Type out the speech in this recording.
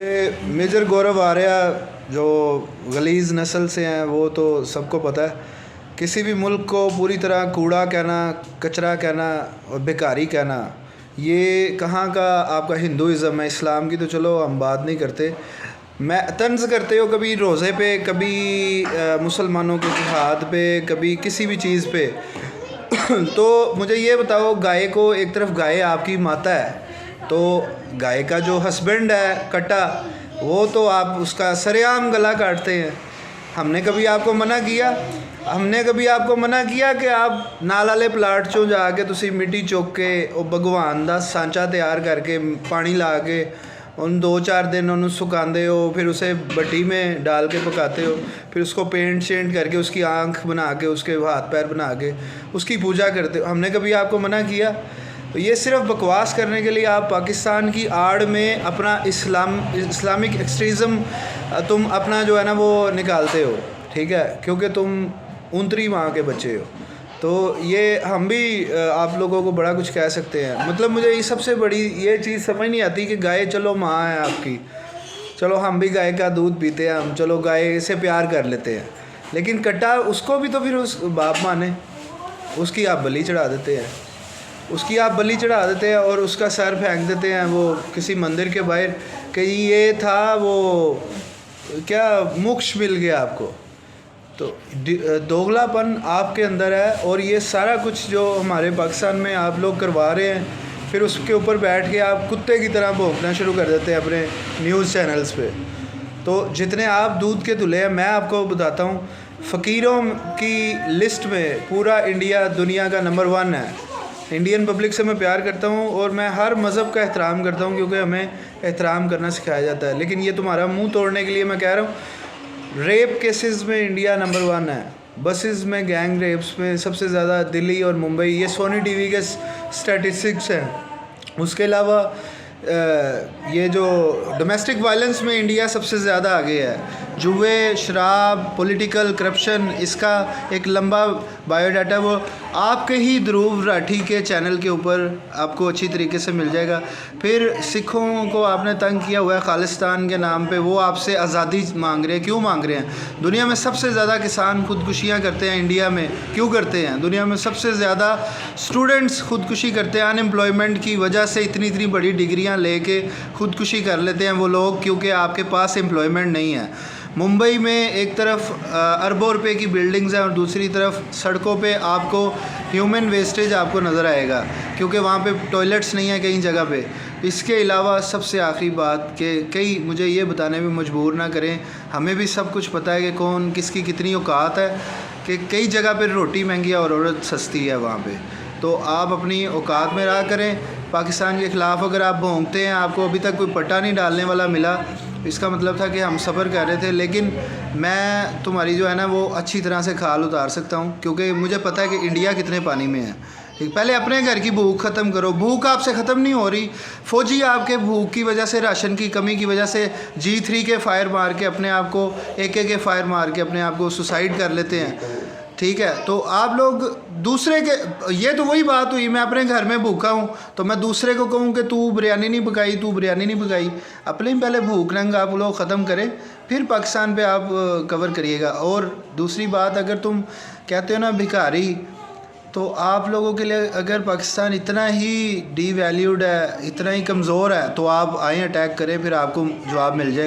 Major गौरव आर्या जो गलीज़ नस्ल से हैं वो तो सबको पता है। किसी भी मुल्क को पूरी तरह कूड़ा कहना, कचरा कहना और बेकारी कहना, ये कहाँ का आपका हिंदुइज़्म है। इस्लाम की तो चलो हम बात नहीं करते। मैं तंज़ करते हो कभी रोज़े पे, कभी मुसलमानों के जिहाद पे, कभी किसी भी चीज़ पे। तो मुझे ये बताओ, गाय को एक तरफ गाय आपकी माता है, तो गाय का जो हस्बैंड है कटा, वो तो आप उसका सरेआम गला काटते हैं। हमने कभी आपको मना किया? हमने कभी आपको मना किया कि आप नाल वाले प्लाट चों जाके तुसी मिट्टी चुक के ਉਹ भगवान ਦਾ सांचा तैयार करके पानी ला के उन 2-4 दिन उन्हें सुखाते हो, फिर उसे भट्टी में डाल के पकाते हो, फिर उसको पेंट शेंट करके उसकी आँख बना के, उसके हाथ पैर बना के उसकी पूजा करते हो। हमने कभी आपको मना किया? तो ये सिर्फ बकवास करने के लिए आप पाकिस्तान की आड़ में अपना इस्लामिक एक्सट्रीज़म तुम अपना जो है ना वो निकालते हो, ठीक है, क्योंकि तुम ऊंतरी माँ के बच्चे हो। तो ये हम भी आप लोगों को बड़ा कुछ कह सकते हैं। मतलब मुझे ये सबसे बड़ी ये चीज़ समझ नहीं आती कि गाय चलो माँ है आपकी, चलो हम भी गाय का दूध पीते हैं, हम चलो गाय से प्यार कर लेते हैं, लेकिन कट्टा उसको भी तो फिर उस बाप माने, उसकी आप बलि चढ़ा देते हैं, और उसका सर फेंक देते हैं वो किसी मंदिर के बाहर कि ये था वो क्या मोक्ष मिल गया आपको। तो दोगलापन आपके अंदर है, और ये सारा कुछ जो हमारे पाकिस्तान में आप लोग करवा रहे हैं, फिर उसके ऊपर बैठ के आप कुत्ते की तरह भौंकना शुरू कर देते हैं अपने न्यूज़ चैनल्स पे। तो जितने आप दूध के धुले हैं, मैं आपको बताता हूँ, फ़कीरों की लिस्ट में पूरा इंडिया दुनिया का नंबर 1 है। इंडियन पब्लिक से मैं प्यार करता हूँ और मैं हर मज़हब का एहतराम करता हूँ, क्योंकि हमें एहतराम करना सिखाया जाता है। लेकिन ये तुम्हारा मुंह तोड़ने के लिए मैं कह रहा हूँ, रेप केसेस में इंडिया नंबर 1 है। बसेस में गैंग रेप्स में सबसे ज़्यादा दिल्ली और मुंबई, ये सोनी टीवी के स्टैटिस्टिक्स हैं। उसके अलावा ये जो डोमेस्टिक वायलेंस में इंडिया सबसे ज़्यादा आगे है। जुए, शराब, पॉलिटिकल करप्शन, इसका एक लंबा बायोडाटा वो आपके ही ध्रुव राठी के चैनल के ऊपर आपको अच्छी तरीके से मिल जाएगा। फिर सिखों को आपने तंग किया हुआ है खालिस्तान के नाम पे, वो आपसे आज़ादी मांग रहे हैं। क्यों मांग रहे हैं? दुनिया में सबसे ज़्यादा किसान खुदकुशियाँ करते हैं, इंडिया में क्यों करते हैं? दुनिया में सबसे ज़्यादा स्टूडेंट्स खुदकुशी करते हैं, अनएम्प्लॉयमेंट की वजह से इतनी इतनी बड़ी डिग्रियाँ लेके खुदकुशी कर लेते हैं वो लोग, क्योंकि आपके पास एम्प्लॉयमेंट नहीं है। मुंबई में एक तरफ अरबों रुपए की बिल्डिंग्स हैं और दूसरी तरफ सड़कों पे आपको ह्यूमन वेस्टेज आपको नज़र आएगा, क्योंकि वहाँ पे टॉयलेट्स नहीं है कई जगह पे। इसके अलावा सबसे आखिरी बात कि मुझे ये बताने में मजबूर ना करें, हमें भी सब कुछ पता है कि कौन किसकी कितनी औकात है, कि कई जगह पर रोटी महंगी है और औरत सस्ती है वहाँ पर। तो आप अपनी औकात में रहा करें। पाकिस्तान के ख़िलाफ़ अगर आप भौंकते हैं, आपको अभी तक कोई पट्टा नहीं डालने वाला मिला, इसका मतलब था कि हम सब्र कर रहे थे। लेकिन मैं तुम्हारी जो है ना वो अच्छी तरह से खाल उतार सकता हूँ, क्योंकि मुझे पता है कि इंडिया कितने पानी में है। ठीक, पहले अपने घर की भूख ख़त्म करो। भूख आपसे ख़त्म नहीं हो रही। फ़ौजी आपके भूख की वजह से, राशन की कमी की वजह से G3 के फायर मार के अपने आप को, AK के फायर मार के अपने आप को सुसाइड कर लेते हैं। ठीक है, तो आप लोग दूसरे के, ये तो वही बात हुई, मैं अपने घर में भूखा हूँ तो मैं दूसरे को कहूँ कि तू बिरयानी नहीं पकाई। अपने ही पहले भूख नंग आप लोग ख़त्म करें, फिर पाकिस्तान पे आप कवर करिएगा। और दूसरी बात, अगर तुम कहते हो ना भिखारी, तो आप लोगों के लिए अगर पाकिस्तान इतना ही डीवैल्यूड है, इतना ही कमज़ोर है, तो आप आएँ, अटैक करें, फिर आपको जवाब मिल जाएगा।